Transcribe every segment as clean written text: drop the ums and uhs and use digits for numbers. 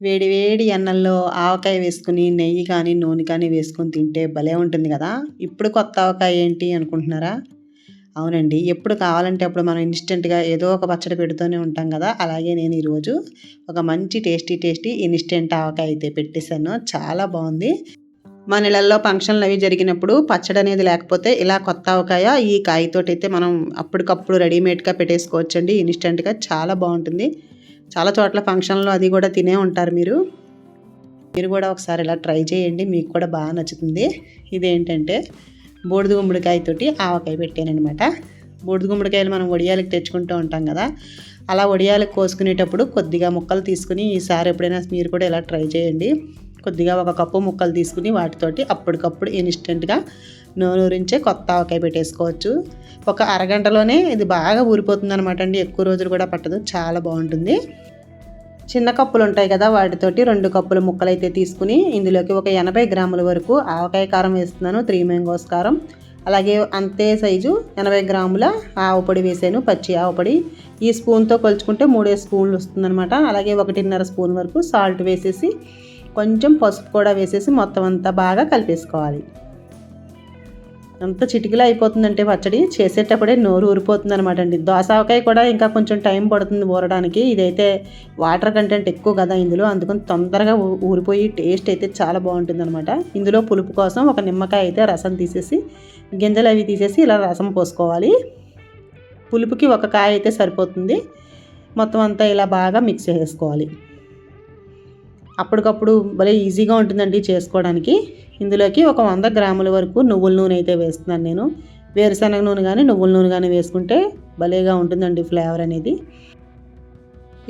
వేడి వేడి అన్నంలో ఆవకాయ వేసుకుని నెయ్యి కానీ నూనె కానీ వేసుకొని తింటే భలే ఉంటుంది కదా. ఇప్పుడు కొత్త ఆవకాయ ఏంటి అనుకుంటున్నారా? అవునండి, ఎప్పుడు కావాలంటే అప్పుడు మనం ఇన్స్టెంట్గా ఏదో ఒక పచ్చడి పెడుతూనే ఉంటాం కదా. అలాగే నేను ఈరోజు ఒక మంచి టేస్టీ ఇన్స్టెంట్ ఆవకాయ అయితే పెట్టేశాను. చాలా బాగుంది. మన ఇళ్ళల్లో ఫంక్షన్లు అవి జరిగినప్పుడు పచ్చడి అనేది లేకపోతే ఇలా కొత్త ఆవకాయ ఈ కాయతోటి అయితే మనం అప్పటికప్పుడు రెడీమేడ్గా పెట్టేసుకోవచ్చండి. ఇన్స్టెంట్గా చాలా బాగుంటుంది. చాలా చోట్ల ఫంక్షన్లో అది కూడా తినే ఉంటారు మీరు కూడా ఒకసారి ఇలా ట్రై చేయండి, మీకు కూడా బాగా నచ్చుతుంది. ఇదేంటంటే బూడిద గుమ్మడికాయతోటి ఆవకాయ పెట్టానమాట. బూడిద గుమ్మడికాయలు మనం వడియాలకు తెచ్చుకుంటూ ఉంటాం కదా, అలా వడియాలకు కోసుకునేటప్పుడు కొద్దిగా ముక్కలు తీసుకుని ఈసారి ఎప్పుడైనా మీరు కూడా ఇలా ట్రై చేయండి. కొద్దిగా ఒక కప్పు ముక్కలు తీసుకుని వాటితోటి అప్పటికప్పుడు ఇన్స్టెంట్గా నూరించే కొత్త ఆవకాయ పెట్టేసుకోవచ్చు. ఒక అరగంటలోనే ఇది బాగా ఊరిపోతుంది అనమాట అండి. ఎక్కువ రోజులు కూడా పట్టదు, చాలా బాగుంటుంది. చిన్న కప్పులు ఉంటాయి కదా, వాటితోటి 2 కప్పుల ముక్కలు అయితే తీసుకుని ఇందులోకి ఒక 80 గ్రాముల వరకు ఆవకాయ కారం వేస్తున్నాను. 3 మ్యాంగోస్ కారం, అలాగే అంతే సైజు 80 గ్రాముల ఆవపొడి వేసాను, పచ్చి ఆవపొడి. ఈ స్పూన్తో కొలుచుకుంటే 3 స్పూన్లు వస్తుందన్నమాట. అలాగే 1.5 స్పూన్ వరకు సాల్ట్ వేసేసి కొంచెం పసుపు కూడా వేసేసి మొత్తం అంతా బాగా కలిపేసుకోవాలి. అంత చిటికలో అయిపోతుందంటే పచ్చడి చేసేటప్పుడే నోరు ఊరిపోతుంది అనమాట అండి. దోసకాయ కూడా ఇంకా కొంచెం టైం పడుతుంది ఊరడానికి. ఇదైతే వాటర్ కంటెంట్ ఎక్కువ కదా ఇందులో, అందుకని తొందరగా ఊరిపోయి టేస్ట్ అయితే చాలా బాగుంటుంది అనమాట. ఇందులో పులుపు కోసం ఒక నిమ్మకాయ అయితే రసం తీసేసి గింజలు అవి తీసేసి ఇలా రసం పోసుకోవాలి. పులుపుకి ఒక కాయ అయితే సరిపోతుంది. మొత్తం అంతా ఇలా బాగా మిక్స్ చేసుకోవాలి. అప్పటికప్పుడు భలే ఈజీగా ఉంటుందండి చేసుకోవడానికి. ఇందులోకి ఒక 100 గ్రాముల వరకు నువ్వుల నూనె అయితే వేస్తున్నాను నేను. వేరుశనగ నూనె కానీ నువ్వుల నూనె కానీ వేసుకుంటే భలేగా ఉంటుందండి ఫ్లేవర్ అనేది.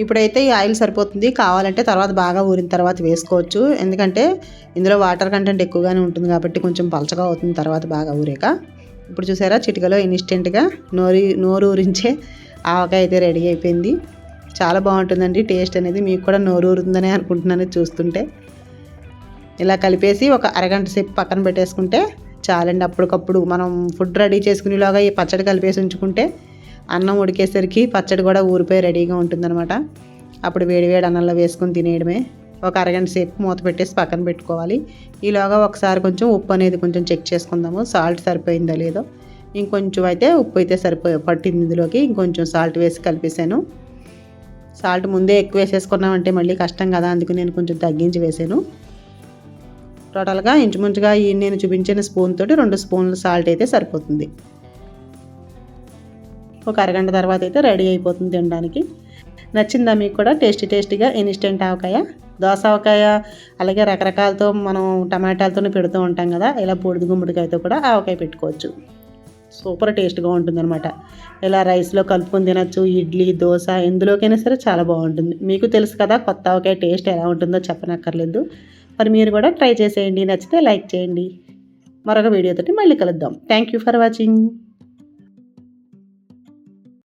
ఇప్పుడైతే ఈ ఆయిల్ సరిపోతుంది, కావాలంటే తర్వాత బాగా ఊరిన తర్వాత వేసుకోవచ్చు. ఎందుకంటే ఇందులో వాటర్ కంటెంట్ ఎక్కువగానే ఉంటుంది కాబట్టి కొంచెం పలచగా అవుతుంది తర్వాత బాగా ఊరాక. ఇప్పుడు చూసారా, చిటికలో ఇన్స్టెంట్గా నోరు ఊరించే ఆవకాయ అయితే రెడీ అయిపోయింది. చాలా బాగుంటుందండి టేస్ట్ అనేది. మీకు కూడా నోరు ఊరుతుందనే అనుకుంటున్నాను చూస్తుంటే. ఇలా కలిపేసి ఒక అరగంట సేపు పక్కన పెట్టేసుకుంటే చాలండి. అప్పటికప్పుడు మనం ఫుడ్ రెడీ చేసుకునేలాగా ఈ పచ్చడి కలిపేసి ఉంచుకుంటే అన్నం ఉడికేసరికి పచ్చడి కూడా ఊరిపోయి రెడీగా ఉంటుందన్నమాట. అప్పుడు వేడివేడి అన్నంలో వేసుకొని తినేయడమే. ఒక అరగంట సేపు మూత పెట్టేసి పక్కన పెట్టుకోవాలి. ఈలోగా ఒకసారి కొంచెం ఉప్పు అనేది కొంచెం చెక్ చేసుకుందాము, సాల్ట్ సరిపోయిందో లేదో. ఇంకొంచెం అయితే ఉప్పు అయితే పట్టింది ఇందులోకి. ఇంకొంచెం సాల్ట్ వేసి కలిపేసాను. సాల్ట్ ముందే ఎక్కువ వేసేసుకున్నామంటే మళ్ళీ కష్టం కదా, అందుకు నేను కొంచెం తగ్గించి వేసాను. టోటల్గా ఇంచుమించుగా ఈ నేను చూపించిన స్పూన్ తోటి 2 స్పూన్ల సాల్ట్ అయితే సరిపోతుంది. ఒక అరగంట తర్వాత అయితే రెడీ అయిపోతుంది తినడానికి. నచ్చిందా మీకు కూడా? టేస్టీగా ఇన్స్టెంట్ ఆవకాయ, దోస ఆవకాయ, అలాగే రకరకాలతో మనం టమాటాలతో పెడుతూ ఉంటాం కదా, ఇలా బూడిద గుమ్మడికాయతో కూడా ఆవకాయ పెట్టుకోవచ్చు. సూపర్ టేస్ట్గా ఉంటుందన్నమాట. ఇలా రైస్లో కలుపుకొని తినచ్చు, ఇడ్లీ దోశ ఎందులోకైనా సరే చాలా బాగుంటుంది. మీకు తెలుసు కదా కొత్త ఆవకాయ టేస్ట్ ఎలా ఉంటుందో చెప్పనక్కర్లేదు. మరి మీరు కూడా ట్రై చేసేయండి. నచ్చితే లైక్ చేయండి. మరొక వీడియోతోటి మళ్ళీ కలుద్దాం. Thank you for watching.